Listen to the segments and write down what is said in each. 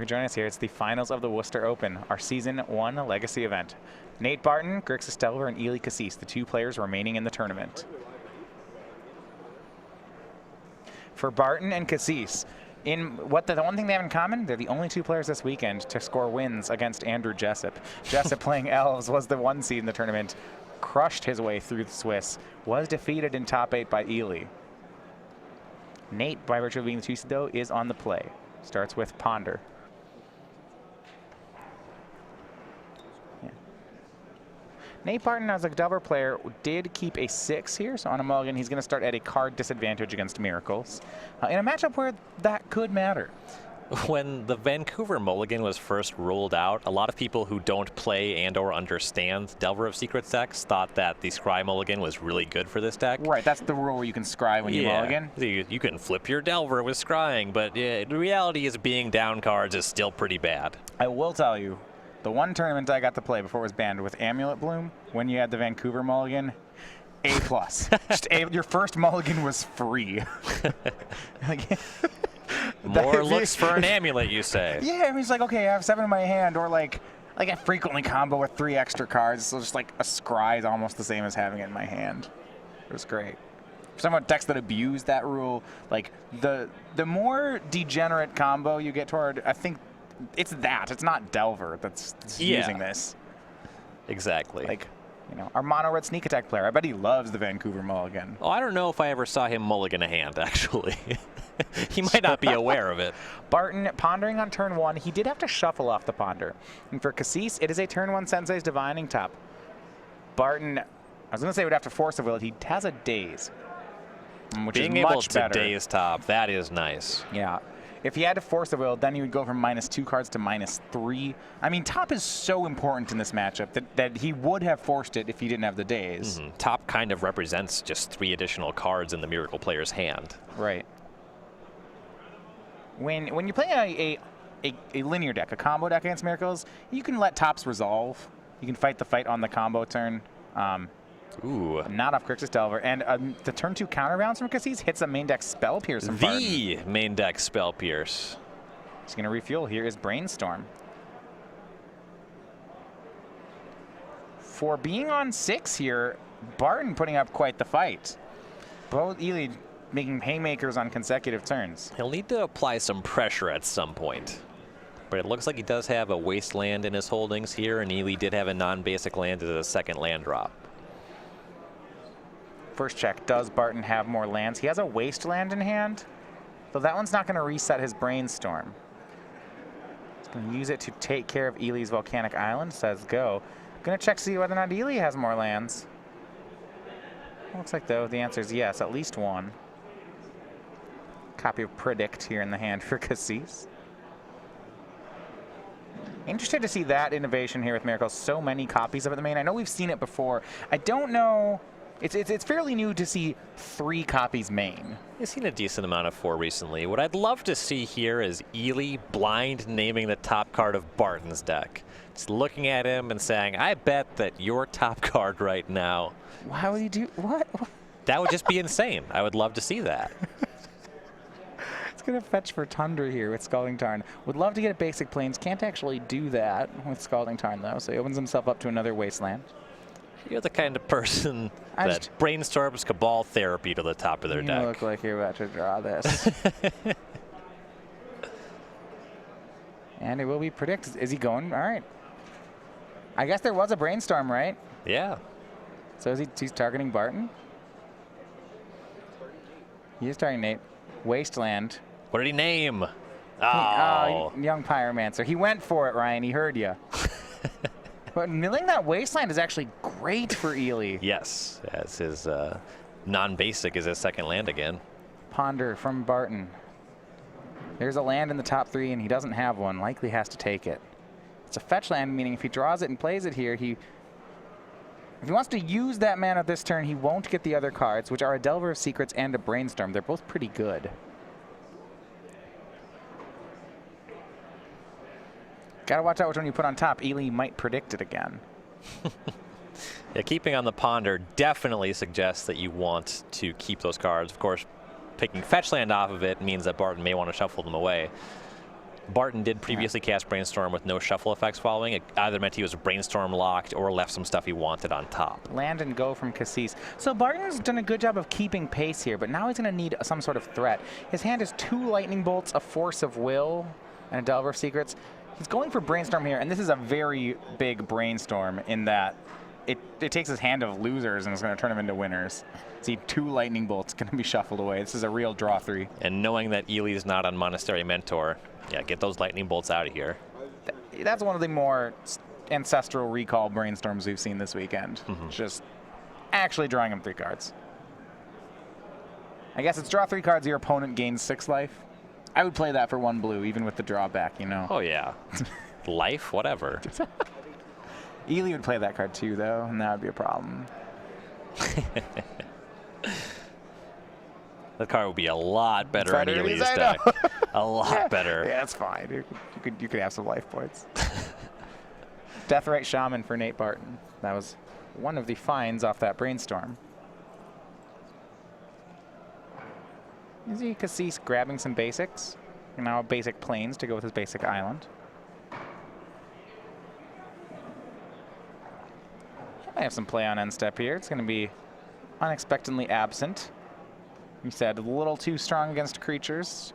for joining us here. It's the finals of the Worcester Open, our Season 1 Legacy event. Nate Barton, Kassis and Ely Kassis, the 2 players remaining in the tournament. For Barton and Kassis, the one thing they have in common, they're the only 2 players this weekend to score wins against Andrew Jessup. Jessup playing Elves was the 1 seed in the tournament, crushed his way through the Swiss, was defeated in top 8 by Ely. Nate, by virtue of being the 2 seed though, is on the play. Starts with Ponder. Yeah. Nate Barton, as a Delver player, did keep a 6 here, so on a mulligan, he's going to start at a card disadvantage against Miracles, in a matchup where that could matter. When the Vancouver mulligan was first ruled out, a lot of people who don't play and or understand Delver of Secrets decks thought that the Scry mulligan was really good for this deck. Right, that's the rule where you can scry when you mulligan. You can flip your Delver with scrying, but the reality is being down cards is still pretty bad. I will tell you, the one tournament I got to play before it was banned with Amulet Bloom, when you had the Vancouver mulligan, A+. Just your first mulligan was free. More looks for an amulet, you say? Yeah, I mean, it's like, okay, I have 7 in my hand, or like I frequently combo with 3 extra cards, so just like a scry is almost the same as having it in my hand. It was great. For some decks that abuse that rule, like the more degenerate combo you get toward, I think it's not Delver that's using this. Exactly. Like, you know, our mono red sneak attack player, I bet he loves the Vancouver mulligan. Oh, I don't know if I ever saw him mulligan a hand, actually. He might not be aware of it. Barton pondering on turn 1. He did have to shuffle off the ponder. And for Kassis, it is a turn 1 Sensei's Divining Top. Barton, I was going to say would have to force a will. He has a daze, which Being is able much to better. daze top, that is nice. Yeah. If he had to force a will, then he would go from -2 cards to -3. I mean, top is so important in this matchup that he would have forced it if he didn't have the daze. Top kind of represents just 3 additional cards in the Miracle player's hand. Right. When you play a linear deck, a combo deck against Miracles, you can let tops resolve. You can fight the fight on the combo turn. Ooh. Not off Grixis Delver. And the turn 2 counterbalance from Kassis hits a main deck Spell Pierce from Barton. The main deck Spell Pierce. He's going to refuel. Here is Brainstorm. For being on 6 here, Barton putting up quite the fight. Both Ely making haymakers on consecutive turns. He'll need to apply some pressure at some point. But it looks like he does have a Wasteland in his holdings here, and Ely did have a non-basic land as a second land drop. First check, does Barton have more lands? He has a Wasteland in hand, though that one's not going to reset his Brainstorm. He's going to use it to take care of Ely's Volcanic Island, says go. Going to check to see whether or not Ely has more lands. Looks like, though, the answer is yes, at least 1. Copy of Predict here in the hand for Kassis. Interested to see that innovation here with Miracles. So many copies of it in the main. I know we've seen it before. I don't know. It's fairly new to see 3 copies main. I've seen a decent amount of 4 recently. What I'd love to see here is Ely blind naming the top card of Barton's deck. Just looking at him and saying, I bet that your top card right now. Why would he do what? That would just be insane. I would love to see that. It's going to fetch for Tundra here with Scalding Tarn. Would love to get a basic Plains. Can't actually do that with Scalding Tarn, though, so he opens himself up to another Wasteland. You're the kind of person that brainstorms Cabal Therapy to the top of their deck. You look like you're about to draw this. And it will be Predict. Is he going? All right. I guess there was a Brainstorm, right? Yeah. So he's targeting Barton? He is targeting Nate. Wasteland. What did he name? Young Pyromancer. He went for it, Ryan. He heard you. But milling that Wasteland is actually great for Ely. Yes, as his non-basic is his second land again. Ponder from Barton. There's a land in the top 3, and he doesn't have one. Likely has to take it. It's a fetch land, meaning if he draws it and plays it here, if he wants to use that mana this turn, he won't get the other cards, which are a Delver of Secrets and a Brainstorm. They're both pretty good. Gotta watch out which one you put on top. Ely might predict it again. Yeah, keeping on the Ponder definitely suggests that you want to keep those cards. Of course, picking fetch land off of it means that Barton may want to shuffle them away. Barton did previously cast Brainstorm with no shuffle effects following. It either meant he was Brainstorm locked or left some stuff he wanted on top. Land and go from Kassis. So Barton's done a good job of keeping pace here, but now he's going to need some sort of threat. His hand is 2 Lightning Bolts, a Force of Will, and a Delver of Secrets. He's going for Brainstorm here, and this is a very big Brainstorm in that it takes his hand of losers and is going to turn them into winners. See, 2 Lightning Bolts going to be shuffled away. This is a real draw 3. And knowing that Ely's not on Monastery Mentor, yeah, get those Lightning Bolts out of here. That's one of the more ancestral recall Brainstorms we've seen this weekend. Just actually drawing him 3 cards. I guess it's draw 3 cards, your opponent gains 6 life. I would play that for 1 blue, even with the drawback, you know. Oh, yeah. Life, whatever. Ely would play that card too, though, and that would be a problem. That card would be a lot better in Ely's deck. A lot better. Yeah, that's fine. You could have some life points. Deathrite Shaman for Nate Barton. That was one of the finds off that Brainstorm. Is he Kassis grabbing some basics? Now basic planes to go with his basic island. I have some play on end step here. It's going to be unexpectedly absent. He said a little too strong against creatures.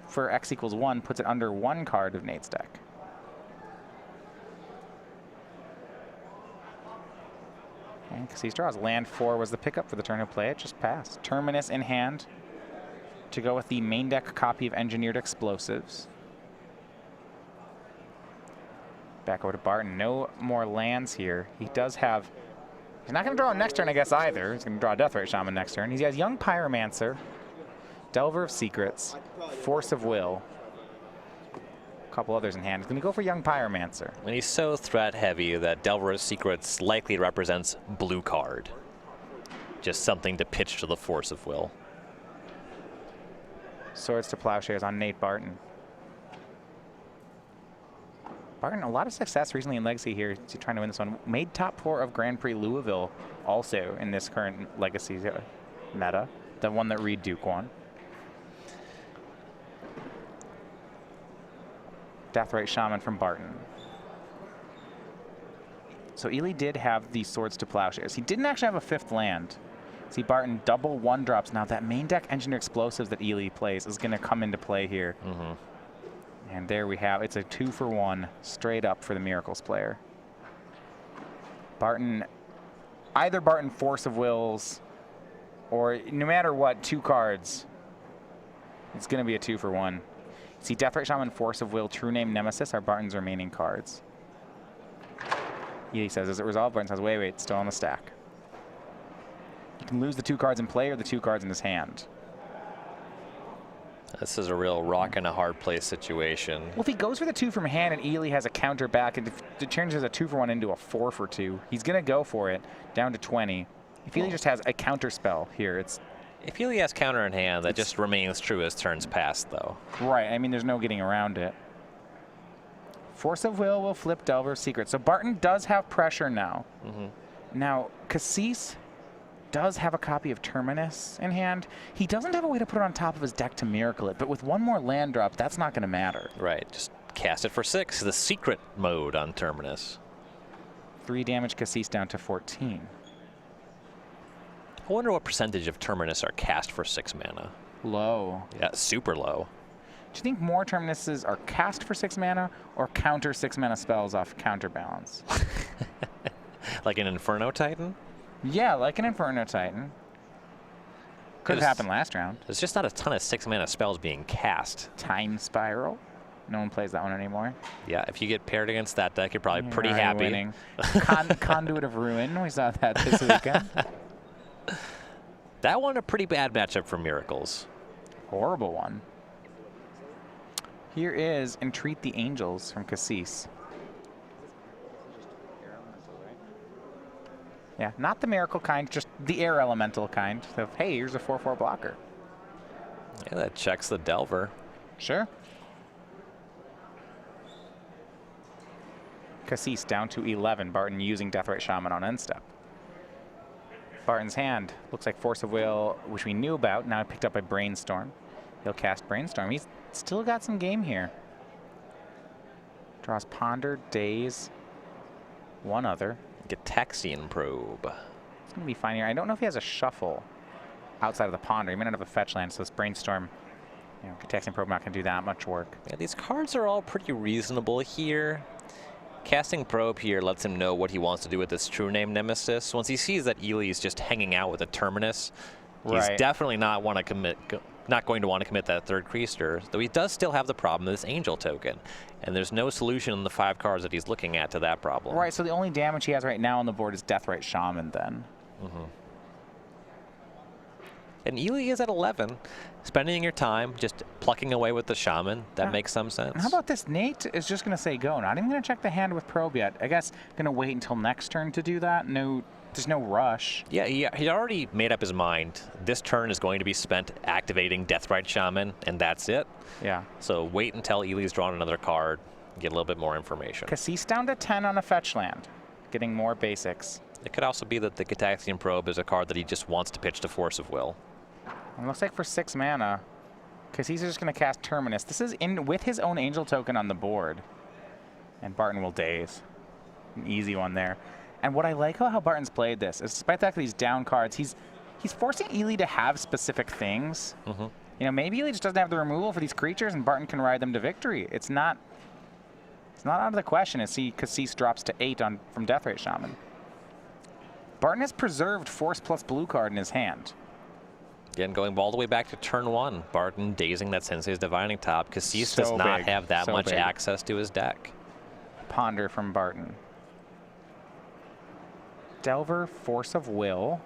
For X equals 1, puts it under 1 card of Nate's deck. And Kassis draws. Land 4 was the pickup for the turn of play. It just passed. Terminus in hand to go with the main deck copy of Engineered Explosives. Back over to Barton. No more lands here. He does have... He's not going to draw next turn, I guess, either. He's going to draw a Deathrite Shaman next turn. He has Young Pyromancer, Delver of Secrets, Force of Will, a couple others in hand. He's going to go for Young Pyromancer. And he's so threat heavy that Delver of Secrets likely represents blue card. Just something to pitch to the Force of Will. Swords to Plowshares on Nate Barton. Barton, a lot of success recently in Legacy here. He's trying to win this one. Made top 4 of Grand Prix Louisville also in this current Legacy meta. The one that Reed Duke won. Deathrite Shaman from Barton. So Ely did have the Swords to Plowshares. He didn't actually have a 5th land. See, Barton double 1-drops. Now that main deck Engineer Explosives that Ely plays is going to come into play here. And there we have, it's a 2-for-1 straight up for the Miracles player. Barton, either Barton Force of Wills, or no matter what, 2 cards, it's going to be a 2-for-1. See, Deathrite Shaman, Force of Will, True Name, Nemesis are Barton's remaining cards. Ely says, is it resolved? Barton says, wait, it's still on the stack. You can lose the 2 cards in play or the 2 cards in his hand. This is a real rock and a hard place situation. Well, if he goes for the 2 from hand and Ely has a counter back, and it changes a 2-for-1 into a 4-for-2, he's going to go for it down to 20. If Ely just has a counter spell here, it's... If Ely has counter in hand, that just remains true as turns pass, though. Right. I mean, there's no getting around it. Force of Will flip Delver of Secrets. So Barton does have pressure now. Now, Kassis does have a copy of Terminus in hand. He doesn't have a way to put it on top of his deck to miracle it, but with 1 more land drop, that's not going to matter. Right. Just cast it for 6. The secret mode on Terminus. 3 damage Kassis down to 14. I wonder what percentage of Terminus are cast for 6 mana. Low. Yeah, super low. Do you think more Terminuses are cast for 6 mana or counter 6 mana spells off counterbalance? Like an Inferno Titan? Yeah, like an Inferno Titan. Could have happened last round. There's just not a ton of 6 mana spells being cast. Time Spiral. No one plays that one anymore. Yeah, if you get paired against that deck, you're probably pretty happy. Winning. Conduit of Ruin. We saw that this weekend. That one a pretty bad matchup for Miracles. Horrible one. Here is Entreat the Angels from Kassis. Yeah, not the miracle kind, just the air elemental kind. So, hey, here's a 4/4 blocker. Yeah, that checks the Delver. Sure. Kassis down to 11. Barton using Deathrite Shaman on end step. Barton's hand looks like Force of Will, which we knew about, now picked up by Brainstorm. He'll cast Brainstorm. He's still got some game here. Draws Ponder, Daze, one other. Gitaxian Probe. It's going to be fine here. I don't know if he has a shuffle outside of the Ponder. He may not have a fetch land, so this Brainstorm, Gitaxian Probe not going to do that much work. Yeah, these cards are all pretty reasonable here. Casting Probe here lets him know what he wants to do with this True Name Nemesis. Once he sees that Ely's just hanging out with a Terminus, he's definitely not going to want to commit that third Creaster, though he does still have the problem of this Angel token. And there's no solution in the 5 cards that he's looking at to that problem. Right, so the only damage he has right now on the board is Deathrite Shaman then. And Ely is at 11. Spending your time just plucking away with the Shaman, that makes some sense. And how about this? Nate is just going to say go. Not even going to check the hand with Probe yet. I guess going to wait until next turn to do that. No, there's no rush. Yeah, he already made up his mind. This turn is going to be spent activating Deathrite Shaman, and that's it. Yeah. So wait until Ely's drawn another card, get a little bit more information. Kassis down to 10 on a fetch land, getting more basics. It could also be that the Gitaxian Probe is a card that he just wants to pitch to Force of Will. It looks like for 6 mana, Kassis is just going to cast Terminus. This is in with his own Angel token on the board. And Barton will Daze. An easy one there. And what I like about how Barton's played this is, despite the fact that he's down cards, he's forcing Ely to have specific things. Maybe Ely just doesn't have the removal for these creatures, and Barton can ride them to victory. It's not out of the question as Kassis drops to 8 from Deathrite Shaman. Barton has preserved Force plus blue card in his hand. Again, going all the way back to turn 1, Barton dazing that Sensei's Divining Top. Kassis does not have that much access to his deck. Ponder from Barton. Delver, Force of Will.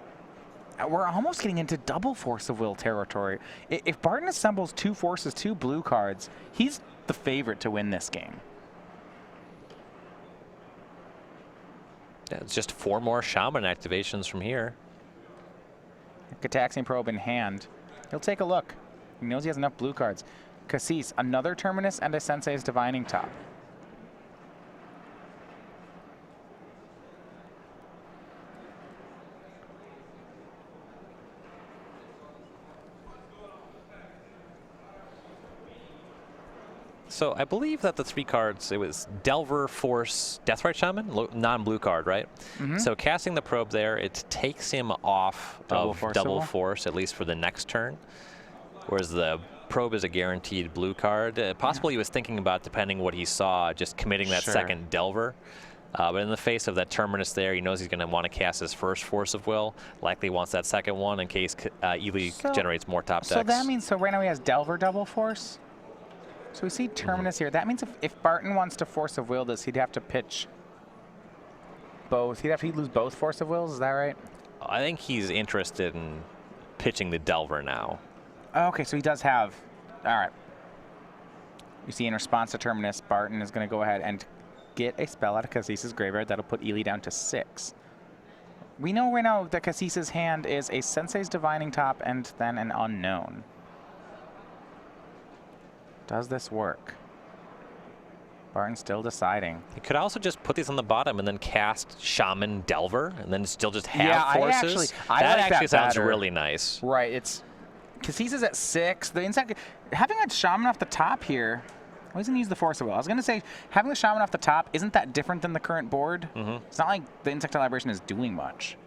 We're almost getting into double Force of Will territory. If Barton assembles 2 forces, 2 blue cards, he's the favorite to win this game. Yeah, it's just 4 more Shaman activations from here. Gitaxian Probe in hand. He'll take a look. He knows he has enough blue cards. Kassis, another Terminus and a Sensei's Divining Top. So I believe that the 3 cards, it was Delver, Force, Deathrite Shaman, non-blue card, right? So casting the Probe there, it takes him off double force, at least for the next turn. Whereas the Probe is a guaranteed blue card. Possibly he was thinking about, depending what he saw, just committing that second Delver. But in the face of that Terminus there, he knows he's going to want to cast his first Force of Will. Likely wants that second one in case Ely generates more top decks. So that means, right now he has Delver double Force? So we see Terminus here. That means if Barton wants to Force of Will this, he'd have to pitch both. He'd lose both Force of Wills, is that right? I think he's interested in pitching the Delver now. Okay, so he does have, all right. You see in response to Terminus, Barton is going to go ahead and get a spell out of Kassis' graveyard. That'll put Ely down to 6. We know right now that Kassis' hand is a Sensei's Divining Top and then an Unknown. Does this work? Barton's still deciding. You could also just put these on the bottom and then cast Shaman Delver and then still just have forces. That actually sounds really nice. Right, it's Kassis is at 6. The inside, having a Shaman off the top here, why doesn't he use the Force of Will? I was going to say, having the Shaman off the top isn't that different than the current board. It's not like the Insectile Liberation is doing much.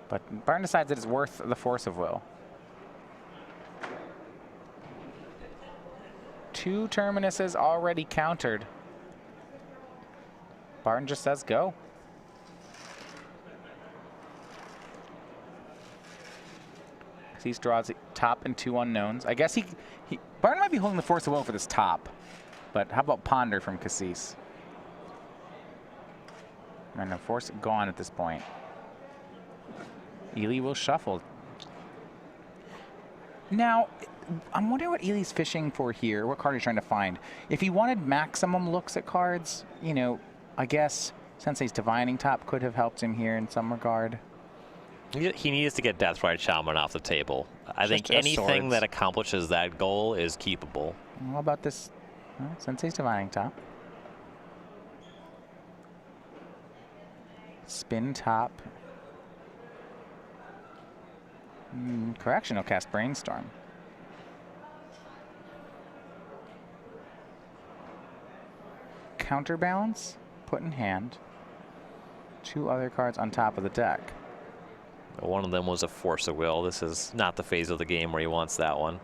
But Barton decides that it's worth the Force of Will. 2 Terminuses already countered. Barton just says go. He draws top and 2 unknowns. I guess Barton might be holding the Force of Will for this top. But how about Ponder from Kassis? And the Force gone at this point. Ely will shuffle. Now, I'm wondering what Ely's fishing for here, what card he's trying to find. If he wanted maximum looks at cards, I guess Sensei's Divining Top could have helped him here in some regard. He needs to get Deathrite Shaman off the table. I think anything that accomplishes that goal is keepable. How about this Sensei's Divining Top? Spin top. Correction, he'll cast Brainstorm. counterbalance, put in hand. 2 other cards on top of the deck. One of them was a Force of Will. This is not the phase of the game where he wants that one.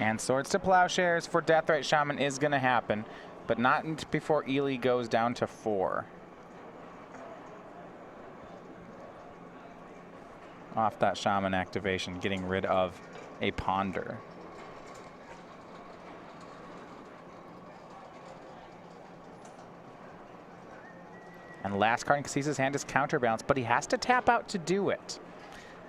And Swords to Plowshares for Deathrite Shaman is going to happen, but not before Ely goes down to 4. Off that Shaman activation, getting rid of a Ponder. And last card in Kassis' hand is Counterbalance, but he has to tap out to do it.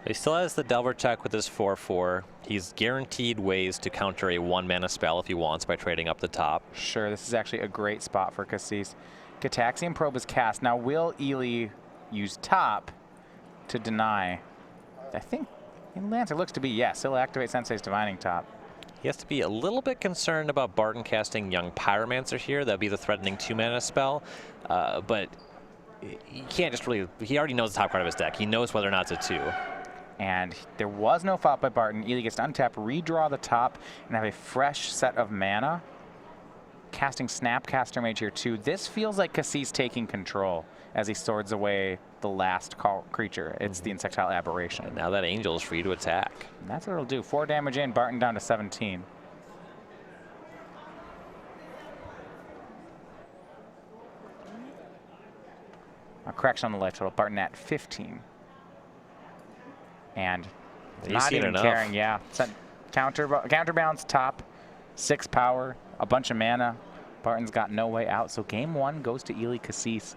He still has the Delver check with his 4/4. He's guaranteed ways to counter a 1-mana spell if he wants by trading up the top. Sure, this is actually a great spot for Kassis. Gitaxian Probe is cast. Now, will Ely use top to deny? I think in the answer looks to be yes. He'll activate Sensei's Divining Top. He has to be a little bit concerned about Barton casting Young Pyromancer here. That'd be the threatening 2-mana spell. But he can't just really, he already knows the top card of his deck. He knows whether or not it's a 2. And there was no fault by Barton. Ely gets to untap, redraw the top, and have a fresh set of mana. Casting Snapcaster Mage here too. This feels like Kassis taking control as he swords away the last creature. It's the Insectile Aberration. And now that Angel is free to attack. And that's what it'll do. 4 damage in, Barton down to 17. A correction on the life total. Barton at 15. And not even caring, yeah. Counterbalance top, 6 power, a bunch of mana. Barton's got no way out. So game 1 goes to Ely Kassis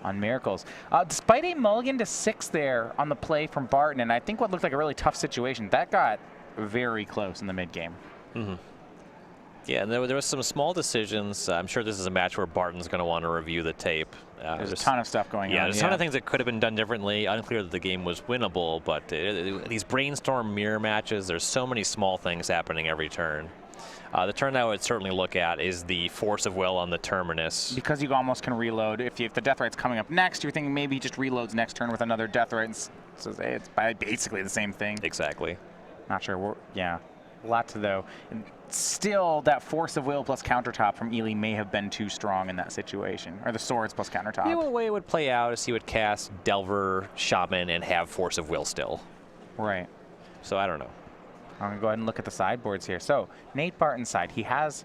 on Miracles. Despite a mulligan to 6 there on the play from Barton, and I think what looked like a really tough situation, that got very close in the mid game. Yeah, and there was some small decisions. I'm sure this is a match where Barton's going to want to review the tape. There's a ton of stuff going on. Yeah, there's a ton of things that could have been done differently. Unclear that the game was winnable, but these brainstorm mirror matches, there's so many small things happening every turn. The turn that I would certainly look at is the Force of Will on the Terminus. Because you almost can reload. If the Deathrite's coming up next, you're thinking maybe he just reloads next turn with another Deathrite. So it's basically the same thing. Exactly. Not sure. Yeah. A lot to though. And still, that Force of Will plus Countertop from Ely may have been too strong in that situation. Or the Swords plus Countertop. The way it would play out is he would cast Delver, Shaman, and have Force of Will still. Right. So I don't know. I'm going to go ahead and look at the sideboards here. So Nate Barton's side, he has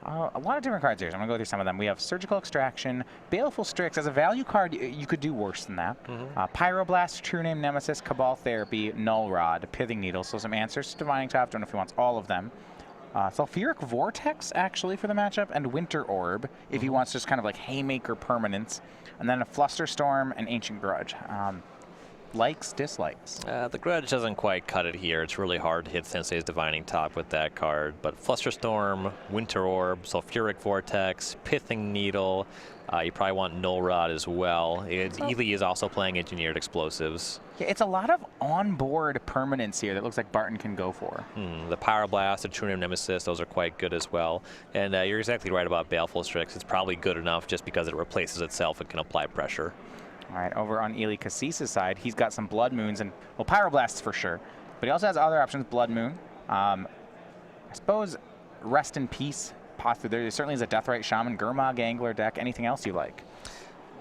a lot of different cards here. So I'm going to go through some of them. We have Surgical Extraction, Baleful Strix. As a value card, you could do worse than that. Pyroblast, True Name Nemesis, Cabal Therapy, Null Rod, Pithing Needle. So some answers to Divining Top. Don't know if he wants all of them. Sulfuric Vortex, actually, for the matchup, and Winter Orb, if he wants just kind of like Haymaker permanence. And then a Flusterstorm and Ancient Grudge. Likes, dislikes. The Grudge doesn't quite cut it here. It's really hard to hit Sensei's Divining Top with that card. But Flusterstorm, Winter Orb, Sulfuric Vortex, Pithing Needle. You probably want Null Rod as well. Ely is also playing Engineered Explosives. Yeah, it's a lot of on-board permanence here that looks like Barton can go for. The Pyroblast, the True Name Nemesis, those are quite good as well. And you're exactly right about Baleful Strix. It's probably good enough just because it replaces itself and can apply pressure. All right, over on Ely Kassis' side, he's got some Blood Moons and, well, Pyroblasts for sure. But he also has other options, Blood Moon. I suppose Rest in Peace, possibly. There certainly is a Deathrite Shaman, Gurmag Angler deck. Anything else you like?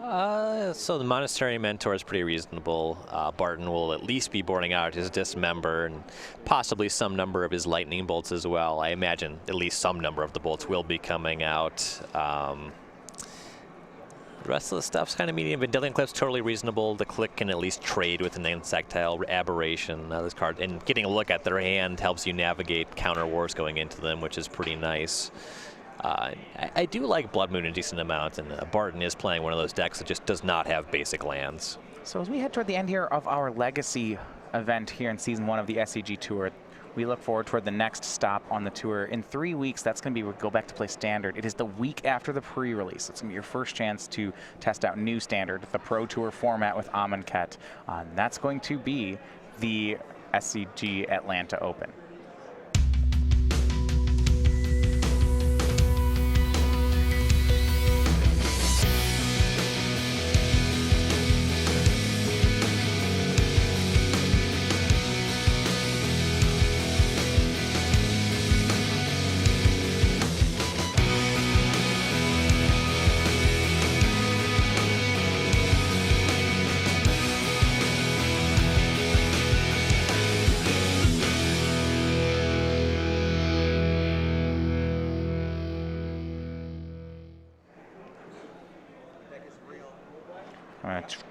So the Monastery Mentor is pretty reasonable. Barton will at least be boarding out his Dismember and possibly some number of his Lightning Bolts as well. I imagine at least some number of the bolts will be coming out. The rest of the stuff's kind of medium. Vendilion Cliff's totally reasonable. The Click can at least trade with an Insectile Aberration. This card, and getting a look at their hand helps you navigate counter wars going into them, which is pretty nice. I do like Blood Moon a decent amount, and Barton is playing one of those decks that just does not have basic lands. So as we head toward the end here of our Legacy event here in Season 1 of the SCG Tour, we look forward toward the next stop on the tour. In 3 weeks, that's going to be we go back to play Standard. It is the week after the pre-release. It's going to be your first chance to test out new Standard, the Pro Tour format with Amonkhet. And that's going to be the SCG Atlanta Open.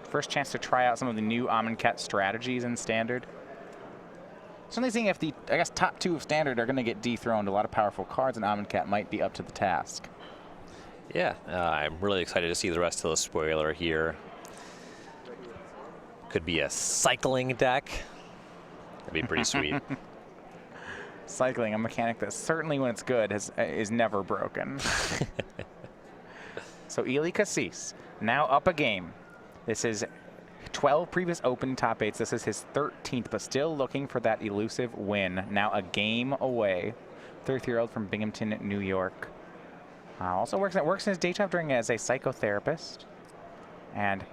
First chance to try out some of the new Amonkhet strategies in Standard. Certainly seeing if the, I guess, top 2 of Standard are going to get dethroned. A lot of powerful cards, and Amonkhet might be up to the task. Yeah, I'm really excited to see the rest of the spoiler here. Could be a cycling deck. That'd be pretty sweet. Cycling, a mechanic that certainly when it's good is never broken. So Ely Kassis, now up a game. This is 12 previous Open top 8s. This is his 13th, but still looking for that elusive win. Now a game away. 33-year-old from Binghamton, New York. Also works in his day job as a psychotherapist and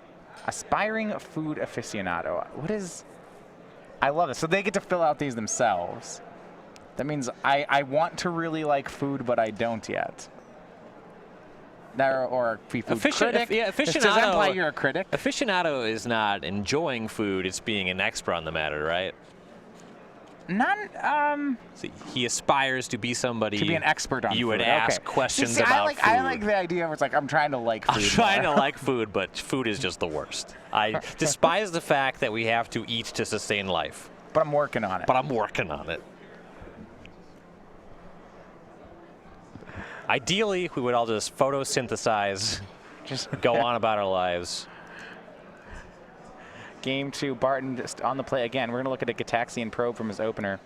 aspiring food aficionado. I love this. So they get to fill out these themselves. That means I want to really like food, but I don't yet. Or food critic. Yeah, aficionado. Does that imply you're a critic? Aficionado is not enjoying food; it's being an expert on the matter, right? So he aspires to be somebody. To be an expert on food. You would ask questions See, about food. I like the idea where it's like I'm trying to like food. I'm trying to like food, but food is just the worst. I despise the fact that we have to eat to sustain life. But I'm working on it. Ideally, we would all just photosynthesize, just go on about our lives. Game 2, Barton just on the play again. We're going to look at a Gataxian Probe from his opener.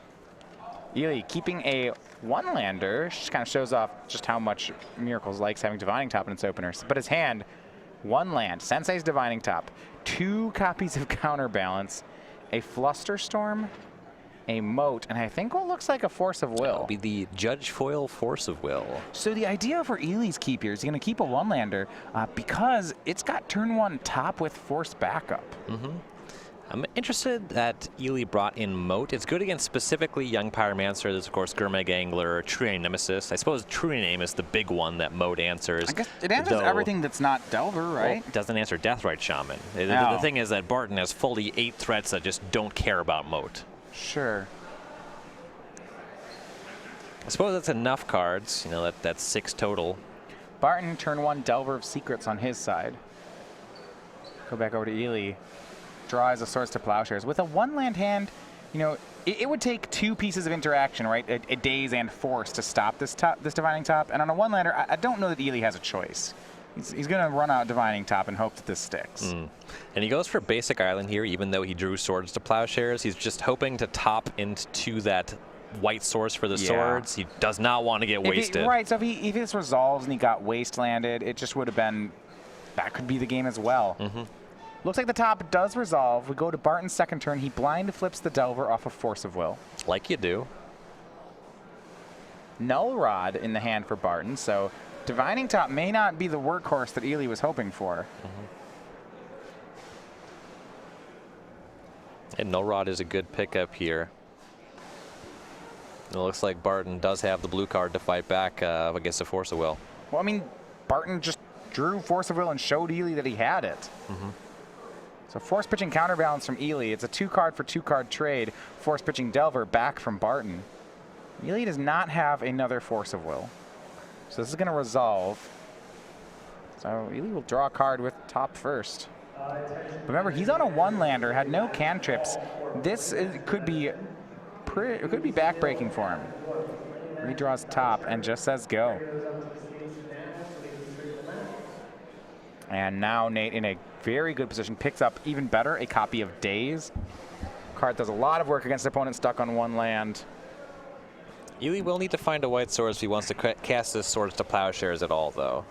Ely keeping a one-lander, just kind of shows off just how much Miracles likes having Divining Top in its openers. But his hand, 1 land, Sensei's Divining Top, 2 copies of Counterbalance, a Flusterstorm, a Moat, and I think what looks like a Force of Will. That'll be the Judge Foil Force of Will. So the idea for Ely's keep here is he's going to keep a one-lander because it's got turn 1 top with Force backup. I'm interested that Ely brought in Moat. It's good against specifically Young Pyromancer. There's, of course, Gurmag Angler, True Nemesis. I suppose True Name is the big one that Moat answers. I guess it answers everything that's not Delver, right? Well, it doesn't answer Deathrite Shaman. The thing is that Barton has fully 8 threats that just don't care about Moat. Sure. I suppose that's enough cards. You know, that's 6 total. Barton, turn 1, Delver of Secrets on his side. Go back over to Ely. Draws the Swords to Plowshares. With a 1-land hand, you know, it would take 2 pieces of interaction, right? A Daze and Force to stop this Divining Top. And on a 1-lander, I don't know that Ely has a choice. He's going to run out Divining Top and hope that this sticks. And he goes for basic island here, even though he drew Swords to Plowshares. He's just hoping to top into that white source for the swords. He does not want to get wasted. Right, so if this resolves and he got wastelanded, it just would have been, that could be the game as well. Looks like the top does resolve. We go to Barton's second turn. He blind flips the Delver off of Force of Will. Like you do. Null Rod in the hand for Barton, so Divining Top may not be the workhorse that Ely was hoping for. And Null Rod is a good pickup here. It looks like Barton does have the blue card to fight back against the Force of Will. Well, I mean, Barton just drew Force of Will and showed Ely that he had it. So Force pitching Counterbalance from Ely. It's a 2-card for 2-card trade. Force pitching Delver back from Barton. Ely does not have another Force of Will. So this is going to resolve. So Ely will draw a card with top first. Remember, he's on a 1-lander, had no cantrips. This could be backbreaking for him. Redraws top and just says go. And now Nate in a very good position picks up even better a copy of Daze. Card does a lot of work against the opponent stuck on 1 land. Ely will need to find a white source if he wants to cast his Swords to Plowshares at all, though.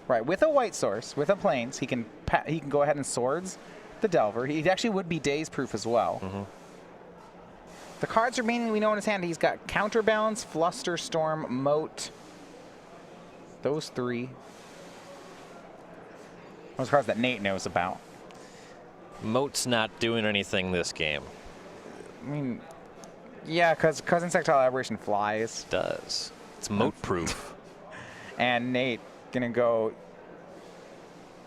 Right, with a white source, with a Plains, he can go ahead and Swords the Delver. He actually would be Daze proof as well. The cards remaining we know in his hand, he's got Counterbalance, Flusterstorm, Moat. Those 3. Those cards that Nate knows about. Moat's not doing anything this game. I mean, yeah, because Insectile Aberration flies. It does. It's Moat proof. And Nate gonna go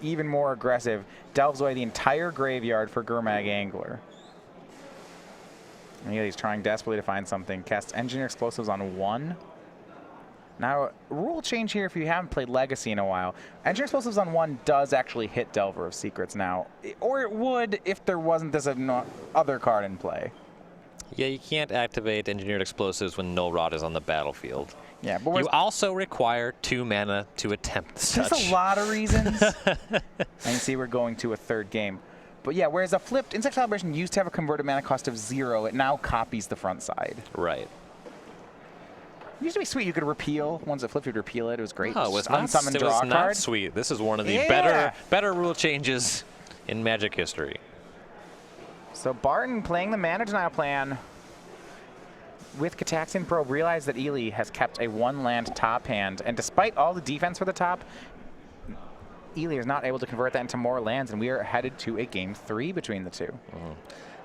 even more aggressive. Delves away the entire graveyard for Gurmag Angler. And he's trying desperately to find something. Casts Engineer Explosives on 1. Now, rule change here if you haven't played Legacy in a while. Engineer Explosives on 1 does actually hit Delver of Secrets now. Or it would if there wasn't this other card in play. Yeah, you can't activate Engineered Explosives when Null Rod is on the battlefield. Yeah, but you also require 2 mana to attempt such. There's a lot of reasons. I can see we're going to a 3rd game. But yeah, whereas a flipped Insect Celebration used to have a converted mana cost of 0, it now copies the front side. Right. It used to be sweet. You could repeal. Once it flipped, you'd repeal it. It was great. Oh, it was not sweet. This is one of the better rule changes in Magic history. So Barton playing the mana denial plan with Cataxian Probe realized that Ely has kept a 1-land top hand, and despite all the defense for the top, Ely is not able to convert that into more lands, and we are headed to a game 3 between the two.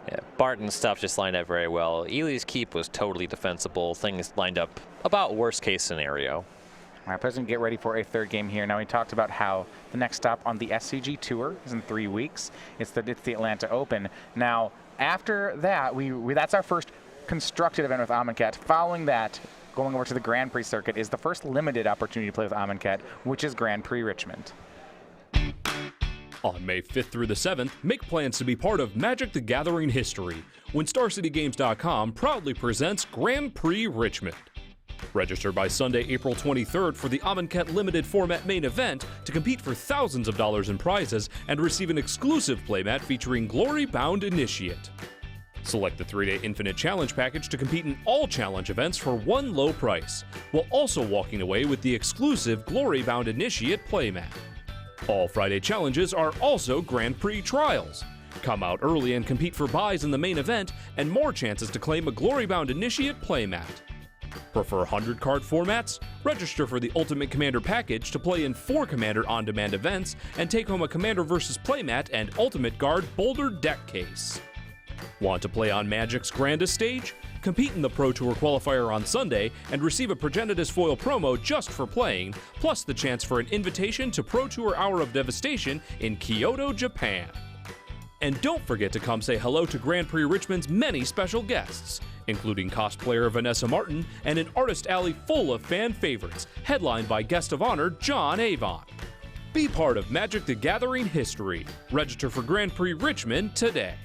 Yeah, Barton's stuff just lined up very well. Ely's keep was totally defensible. Things lined up about worst case scenario. All right, players can get ready for a 3rd game here. Now, we talked about how the next stop on the SCG Tour is in 3 weeks. It's the Atlanta Open. Now, after that, that's our first constructed event with Amonkhet. Following that, going over to the Grand Prix circuit is the first limited opportunity to play with Amonkhet, which is Grand Prix Richmond. On May 5th through the 7th, make plans to be part of Magic the Gathering history when StarCityGames.com proudly presents Grand Prix Richmond. Register by Sunday, April 23rd for the Amonkhet Limited Format main event to compete for thousands of dollars in prizes and receive an exclusive playmat featuring Glory Bound Initiate. Select the 3-day Infinite Challenge package to compete in all challenge events for one low price, while also walking away with the exclusive Glory Bound Initiate playmat. All Friday challenges are also Grand Prix trials. Come out early and compete for buys in the main event and more chances to claim a Glory Bound Initiate playmat. Prefer 100-card formats? Register for the Ultimate Commander package to play in 4 Commander on-demand events and take home a Commander vs. playmat and Ultimate Guard Boulder deck case. Want to play on Magic's grandest stage? Compete in the Pro Tour qualifier on Sunday and receive a Progenitus foil promo just for playing, plus the chance for an invitation to Pro Tour Hour of Devastation in Kyoto, Japan. And don't forget to come say hello to Grand Prix Richmond's many special guests, including cosplayer Vanessa Martin and an artist alley full of fan favorites, headlined by guest of honor John Avon. Be part of Magic the Gathering history. Register for Grand Prix Richmond today.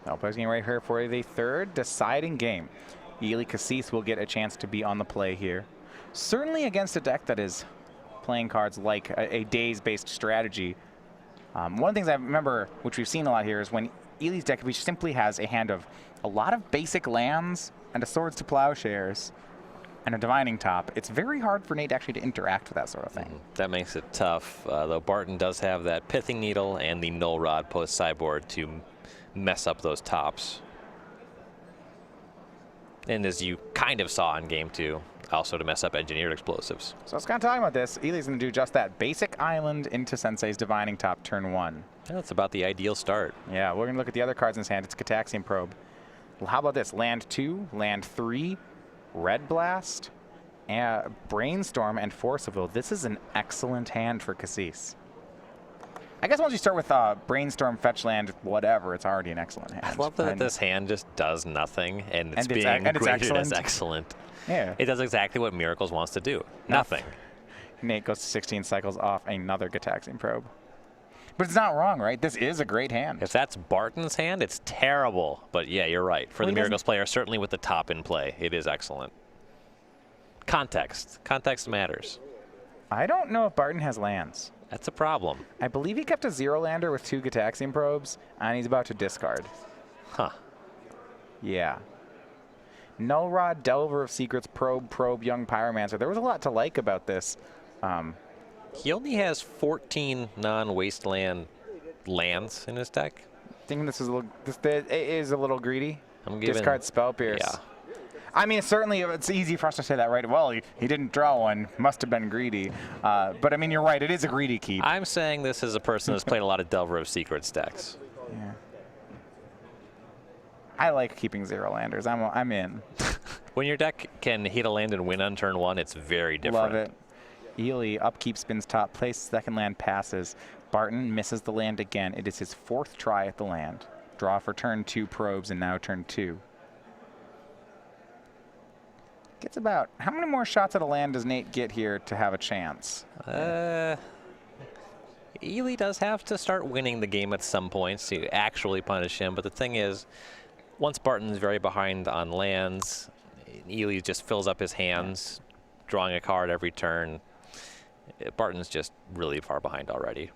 Now, players getting ready here for the 3rd deciding game. Ely Kassis will get a chance to be on the play here. Certainly against a deck that is playing cards like a days-based strategy. One of the things I remember, which we've seen a lot here, is when Ely's deck simply has a hand of a lot of basic lands and a Swords to Plowshares and a Divining Top. It's very hard for Nate actually to interact with that sort of thing. That makes it tough, though Barton does have that Pithing Needle and the Null Rod post-sideboard to mess up those tops. And as you kind of saw in Game 2, also to mess up Engineered Explosives. So I was kind of talking about this. Ely's going to do just that. Basic Island into Sensei's Divining Top turn 1. That's about the ideal start. Yeah, we're going to look at the other cards in his hand. It's Cataxian Probe. Well, how about this? Land 2, Land 3, Red Blast, Brainstorm, and Force of Will. This is an excellent hand for Kassis. I guess once you start with Brainstorm, Fetch Land, whatever, it's already an excellent hand. I love that this hand just does nothing, and it's being graded as excellent. Yeah. It does exactly what Miracles wants to do. Nothing. Nate goes to 16 cycles off another Cataxian Probe. But it's not wrong, right? This is a great hand. If that's Barton's hand, it's terrible. But yeah, you're right. For the Miracles player, certainly with the top in play, it is excellent. Context. Context matters. I don't know if Barton has lands. That's a problem. I believe he kept a 0-lander with 2 Cataxian Probes, and he's about to discard. Huh. Yeah. Null Rod, Delver of Secrets, Probe, Young Pyromancer. There was a lot to like about this. He only has 14 non-wasteland lands in his deck. I think this is a little greedy. I'm giving, discard Spell Pierce. Yeah. I mean, certainly it's easy for us to say that, right? Well, he didn't draw one. Must have been greedy. But, I mean, you're right. It is a greedy keep. I'm saying this is a person who's played a lot of Delver of Secrets decks. Yeah. I like keeping 0-landers. I'm in. When your deck can hit a land and win on turn 1, it's very different. Love it. Ely, upkeep, spins top, place, second land, passes. Barton misses the land again. It is his 4th try at the land. Draw for turn 2 probes, and now turn 2. Gets about, how many more shots at a land does Nate get here to have a chance? Ely does have to start winning the game at some points to actually punish him, but the thing is, once Barton's very behind on lands, Ely just fills up his hands, drawing a card every turn. Barton's just really far behind already.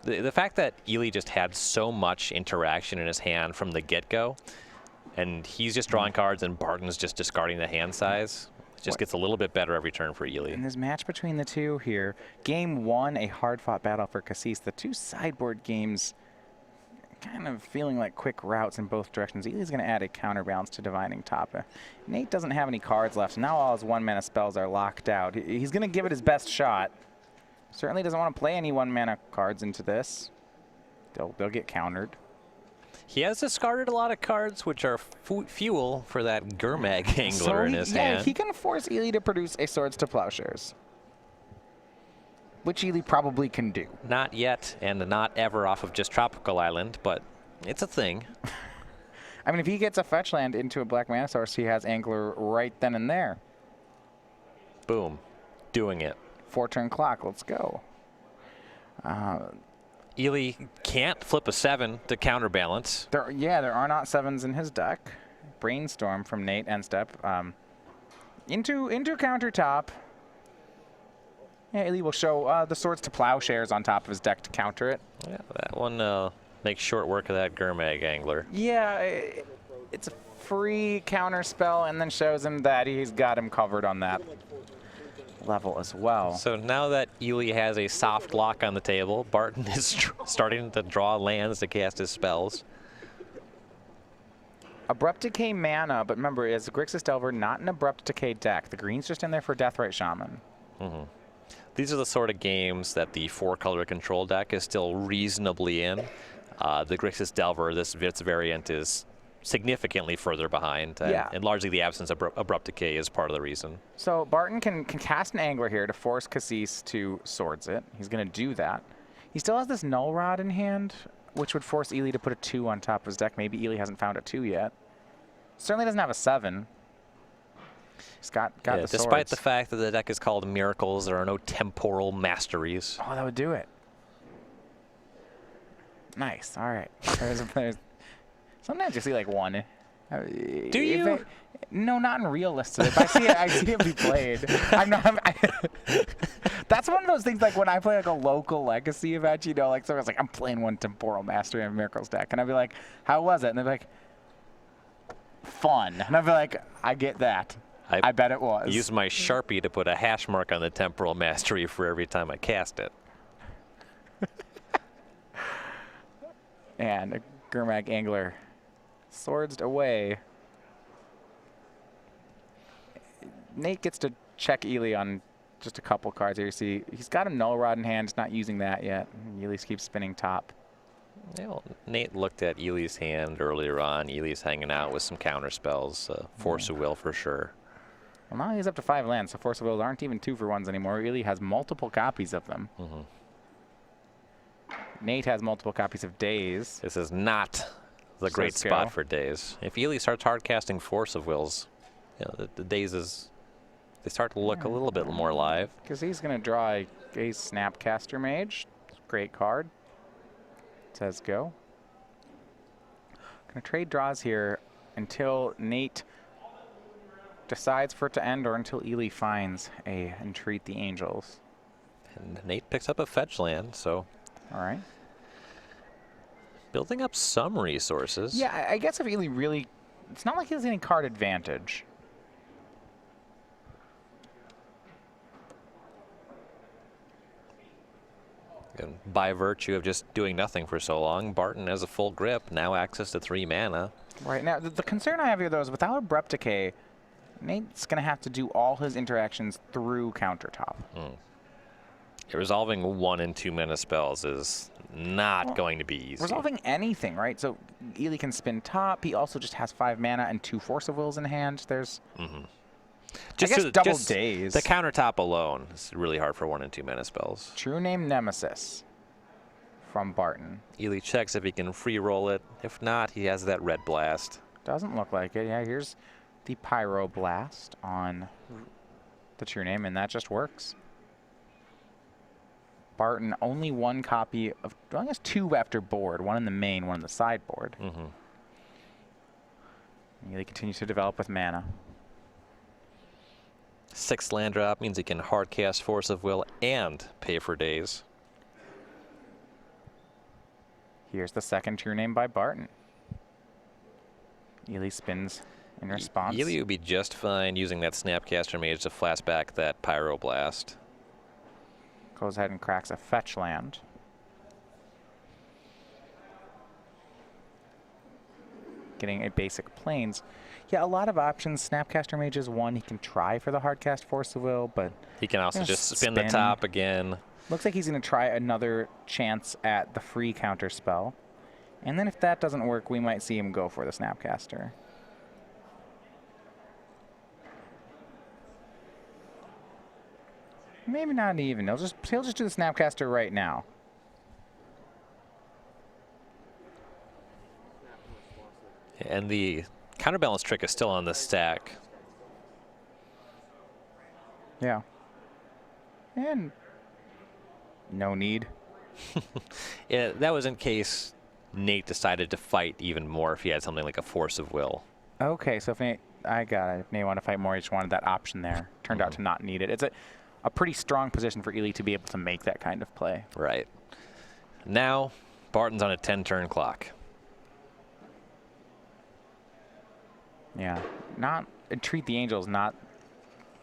The fact that Ely just had so much interaction in his hand from the get-go, and he's just drawing cards and Barton's just discarding the hand size, it just gets a little bit better every turn for Ely. In this match between the two here, game 1, a hard-fought battle for Kassis. The two sideboard games kind of feeling like quick routes in both directions. Ely's going to add a counterbalance to Divining Top. Nate doesn't have any cards left. Now all his 1-mana spells are locked out. He's going to give it his best shot. Certainly doesn't want to play any 1-mana cards into this. They'll get countered. He has discarded a lot of cards, which are fuel for that Gurmag Angler in his hand. Yeah, he can force Ely to produce a Swords to Plowshares, which Ely probably can do. Not yet, and not ever off of just Tropical Island, but it's a thing. I mean, if he gets a fetch land into a black mana source, he has Angler right then and there. Boom. Doing it. 4-turn clock. Let's go. Ely can't flip a 7 to counterbalance. There are not 7s in his deck. Brainstorm from Nate, end step. Into countertop. Yeah, Ely will show the Swords to Plowshares on top of his deck to counter it. Yeah, that one makes short work of that Gurmag Angler. Yeah, it's a free counter spell and then shows him that he's got him covered on that level as well. So now that Ely has a soft lock on the table, Barton is starting to draw lands to cast his spells. Abrupt Decay mana, but remember, it's a Grixis Delver, not an Abrupt Decay deck. The green's just in there for Deathrite Shaman. These are the sort of games that the 4-color control deck is still reasonably in. The Grixis Delver, this variant, is significantly further behind, and largely the absence of Abrupt Decay is part of the reason. So Barton can cast an Angler here to force Kassis to Swords it. He's going to do that. He still has this Null Rod in hand, which would force Ely to put a 2 on top of his deck. Maybe Ely hasn't found a 2 yet. Certainly doesn't have a 7. He's got the despite Swords. the fact that the deck is called Miracles, there are no temporal masteries. Oh, that would do it. Nice. All right. Sometimes you see like one. Do you? No, not in real lists. If I see it be played. That's one of those things, like when I play like a local legacy event, you know, like someone's like, I'm playing one Temporal Mastery in a Miracles deck. And I'd be like, how was it? And they're like, fun. And I'd be like, I get that. I bet it was. I use my Sharpie to put a hash mark on the Temporal Mastery for every time I cast it. And a Gurmag Angler swords away. Nate gets to check Ely on just a couple cards here. You see, he's got a Null Rod in hand. He's not using that yet. Ely keeps spinning top. Yeah, well, Nate looked at Ely's hand earlier on. Ely's hanging out with some counter spells. Force of Will for sure. Well, now he's up to 5 lands, so Force of Wills aren't even 2-for-1s anymore. Ely has multiple copies of them. Nate has multiple copies of Daze. This is not the great spot for Daze. If Ely starts hard casting Force of Wills, you know, the Dazes, they start to look a little bit more live. Because he's going to draw a Snapcaster Mage. Great card. Says go. Going to trade draws here until Nate decides for it to end, or until Ely finds a Entreat the Angels. And Nate picks up a fetch land, so. All right. Building up some resources. Yeah, I guess if Ely really, it's not like he has any card advantage. And by virtue of just doing nothing for so long, Barton has a full grip, now access to 3 mana. Right, now the concern I have here though is without Abrupt Decay, Nate's going to have to do all his interactions through countertop. Resolving 1 and 2 mana spells is not going to be easy. Resolving anything, right? So Ely can spin top. He also just has 5 mana and 2 Force of Wills in hand. There's Just I guess double Daze. The countertop alone is really hard for 1 and 2 mana spells. True Name Nemesis from Barton. Ely checks if he can free roll it. If not, he has that Red Blast. Doesn't look like it. Yeah, here's the Pyroblast on the true name, and that just works. Barton, only one copy of, well, I guess 2 after board. 1 in the main, 1 in the sideboard. He continues to develop with mana. 6 land drop means he can hard cast Force of Will and pay for days. Here's the second true name by Barton. Ely spins in response. Ely would be just fine using that Snapcaster Mage to flashback that Pyroblast. Goes ahead and cracks a fetch land. Getting a basic plains. Yeah, a lot of options. Snapcaster Mage is one. He can try for the hardcast Force of Will, but he can also just spin the top again. Looks like he's going to try another chance at the free counter spell. And then if that doesn't work, we might see him go for the Snapcaster. Maybe not even. He'll just do the Snapcaster right now. And the counterbalance trick is still on the stack. Yeah. And no need. Yeah, that was in case Nate decided to fight even more if he had something like a Force of Will. Okay, so if Nate, I got it. If Nate wanted to fight more, he just wanted that option there. Turned out to not need it. It's a pretty strong position for Ely to be able to make that kind of play. Right. Now, Barton's on a 10-turn clock. Yeah, Entreat the Angel is not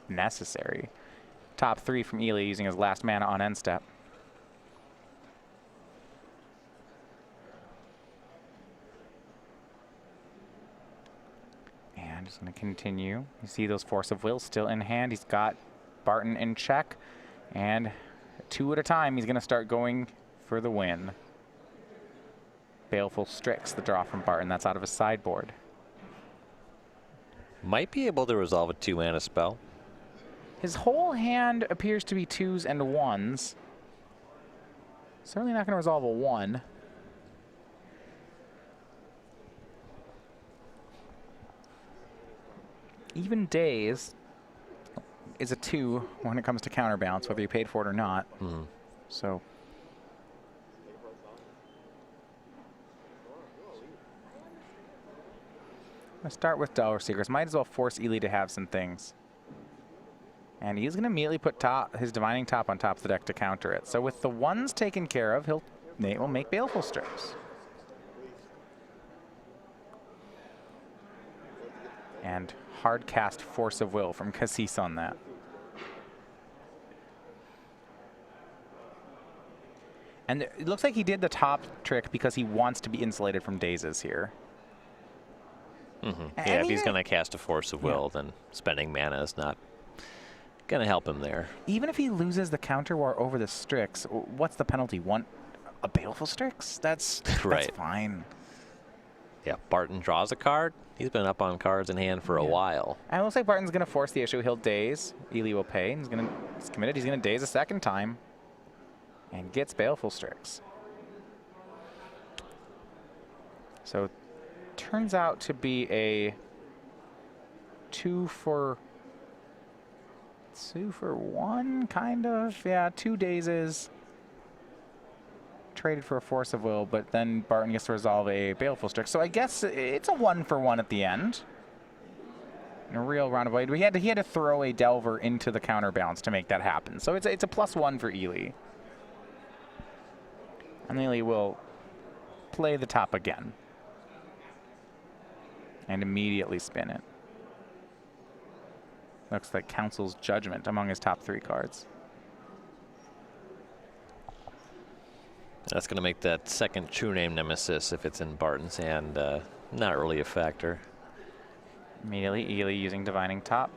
necessary. Top 3 from Ely using his last mana on end step. And he's going to continue. You see those Force of Will still in hand. He's got Barton in check. And 2 at a time, he's going to start going for the win. Baleful Strix, the draw from Barton. That's out of his sideboard. Might be able to resolve a 2-mana spell. His whole hand appears to be 2s and 1s. Certainly not going to resolve a 1. Even Days is a 2 when it comes to counterbalance, whether you paid for it or not. So let's start with Delver Seekers. Might as well force Ely to have some things. And he's going to immediately put his Divining Top on top of the deck to counter it. So with the 1s taken care of, Nate will make Baleful Strix. And hard cast Force of Will from Kassis on that. And it looks like he did the top trick because he wants to be insulated from dazes here. Yeah, if he's going to cast a Force of Will, then spending mana is not going to help him there. Even if he loses the counter war over the Strix, what's the penalty? A Baleful Strix? That's fine. Yeah, Barton draws a card. He's been up on cards in hand for a while. And it looks like Barton's going to force the issue. He'll daze. Ely will pay. He's committed. He's going to daze a second time. And gets Baleful Strix. So turns out to be a 2 for 1, kind of. Yeah, 2 dazes. Traded for a Force of Will, but then Barton gets to resolve a Baleful Strix. So I guess it's a 1 for 1 at the end. In a real roundabout. He had to throw a Delver into the counterbalance to make that happen. So it's a +1 for Ely. And Ely will play the top again. And immediately spin it. Looks like Council's Judgment among his top 3 cards. That's going to make that second true name Nemesis, if it's in Barton's hand, not really a factor. Immediately, Ely using Divining Top.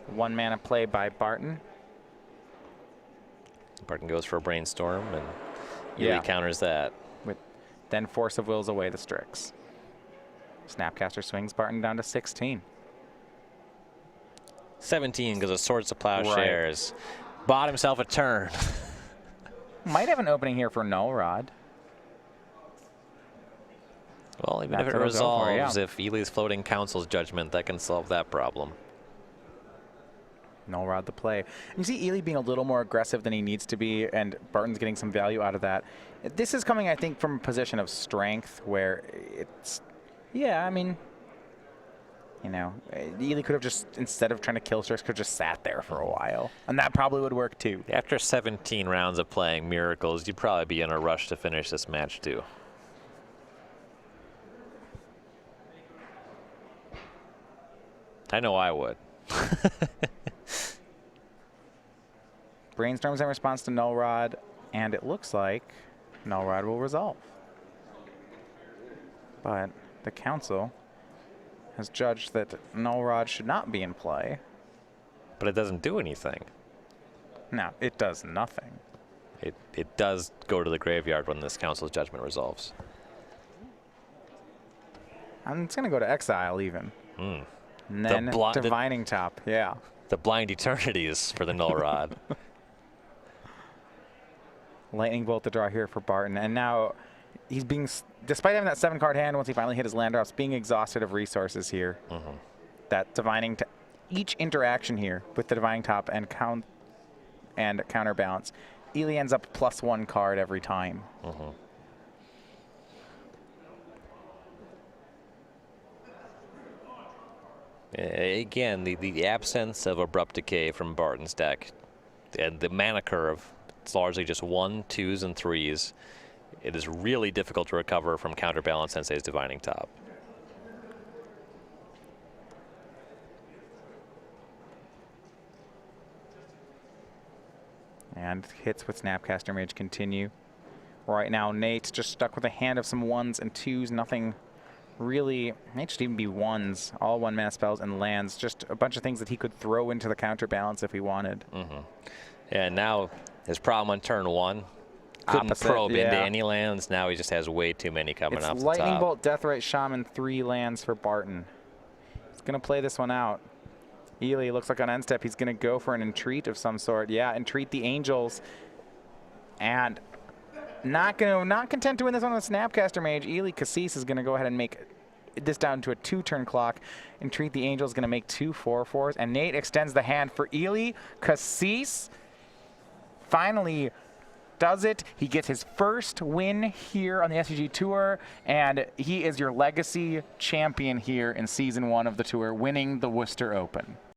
1 mana play by Barton. Barton goes for a Brainstorm, and Ely counters that. Then Force of Wills away the Strix. Snapcaster swings Barton down to 16. 17 because of Swords to Plowshares. Bought himself a turn. Might have an opening here for Null Rod. Well, even if it resolves, if Ely's floating Council's Judgment, that can solve that problem. Null Rod the play. And you see Ely being a little more aggressive than he needs to be, and Barton's getting some value out of that. This is coming, I think, from a position of strength where it's, yeah, I mean, you know, Ely could have just, instead of trying to kill Strix, could have just sat there for a while. And that probably would work too. After 17 rounds of playing Miracles, you'd probably be in a rush to finish this match too. I know I would. Brainstorms in response to Null Rod, and it looks like Null Rod will resolve. But the Council has judged that Null Rod should not be in play. But it doesn't do anything. No, it does nothing. It does go to the graveyard when this Council's Judgment resolves. It's going to go to exile even. Mm. And then Divining Top, yeah. The Blind Eternities for the Null Rod. Lightning Bolt to draw here for Barton. And now he's being, despite having that 7-card hand, once he finally hit his land drops, being exhausted of resources here. Mm-hmm. That Divining, each interaction here with the Divining Top and counterbalance, Ely ends up +1 card every time. Mm-hmm. Again, the absence of Abrupt Decay from Barton's deck and the mana curve, it's largely just 1s, 2s, and 3s. It is really difficult to recover from Counterbalance Sensei's Divining Top. And hits with Snapcaster Mage continue. Right now, Nate's just stuck with a hand of some 1s and 2s, nothing really, it should even be 1s, all 1-mana spells and lands, just a bunch of things that he could throw into the counterbalance if he wanted. Mm-hmm. And now his problem on turn 1, couldn't probe into any lands. Now he just has way too many coming off the top. Lightning Bolt, Deathrite Shaman, 3 lands for Barton. He's going to play this one out. Ely looks like on end step he's going to go for an Entreat of some sort. Yeah, Entreat the Angels. And not content to win this one with Snapcaster Mage, Ely Kassis is going to go ahead and make this down to a 2-turn clock. Entreat the Angels is going to make 2 4/4s. And Nate extends the hand for Ely Kassis. Finally does it. He gets his first win here on the SCG Tour, and he is your legacy champion here in Season 1 of the tour, winning the Worcester Open.